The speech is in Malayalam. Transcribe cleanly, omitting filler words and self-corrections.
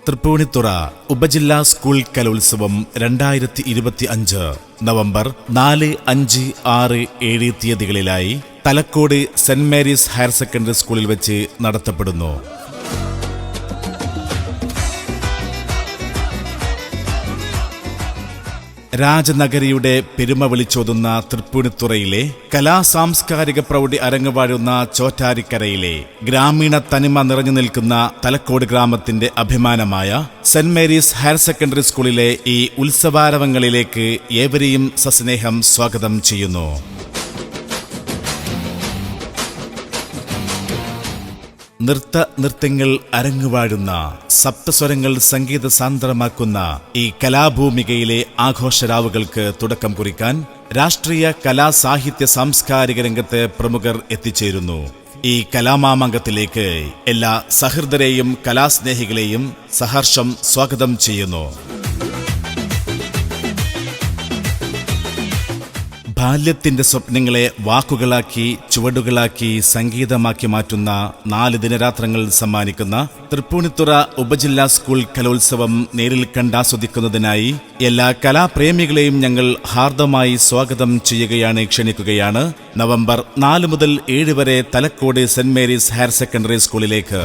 തൃപ്പൂണിത്തുറ ഉപജില്ലാ സ്കൂൾ കലോത്സവം 2025 നവംബർ 4, 5, 6, 7 തീയതികളിലായി Thalakode Saint Mary's higher secondary സ്കൂളിൽ വെച്ച് നടത്തപ്പെടുന്നു. രാജനഗരിയുടെ പെരുമ വിളിച്ചോതുന്ന തൃപ്പൂണിത്തുറയിലെ കലാസാംസ്കാരിക പ്രൗഢി അരങ്ങുവാഴുന്ന ചോറ്റാരിക്കരയിലെ ഗ്രാമീണ തനിമ നിറഞ്ഞു നിൽക്കുന്ന തലക്കോട് ഗ്രാമത്തിന്റെ അഭിമാനമായ സെന്റ് മേരീസ് ഹയർ സെക്കൻഡറി സ്കൂളിലെ ഈ ഉത്സവാരവങ്ങളിലേക്ക് ഏവരെയും സസ്നേഹം സ്വാഗതം ചെയ്യുന്നു. നൃത്തങ്ങൾ അരങ്ങുവാഴുന്ന സപ്തസ്വരങ്ങൾ സംഗീത സാന്ദ്രമാക്കുന്ന ഈ കലാഭൂമികയിലെ ആഘോഷരാവുകൾക്ക് തുടക്കം കുറിക്കാൻ രാഷ്ട്രീയ കലാ സാഹിത്യ സാംസ്കാരിക രംഗത്ത് പ്രമുഖർ എത്തിച്ചേരുന്നു. ഈ കലാമാമാങ്കത്തിലേക്ക് എല്ലാ സഹൃദരെയും കലാസ്നേഹികളെയും സഹർഷം സ്വാഗതം ചെയ്യുന്നു. ബാല്യത്തിന്റെ സ്വപ്നങ്ങളെ വാക്കുകളാക്കി ചുവടുകളാക്കി സംഗീതമാക്കി മാറ്റുന്ന 4 ദിനരാത്രങ്ങൾ സമ്മാനിക്കുന്ന തൃപ്പൂണിത്തുറ ഉപജില്ലാ സ്കൂൾ കലോത്സവം നേരിൽ കണ്ടാസ്വദിക്കുന്നതിനായി എല്ലാ കലാപ്രേമികളെയും ഞങ്ങൾ ഹാർദമായി സ്വാഗതം ക്ഷണിക്കുകയാണ്. നവംബർ 4 മുതൽ 7 വരെ Thalakkode Saint Mary's higher secondary സ്കൂളിലേക്ക്.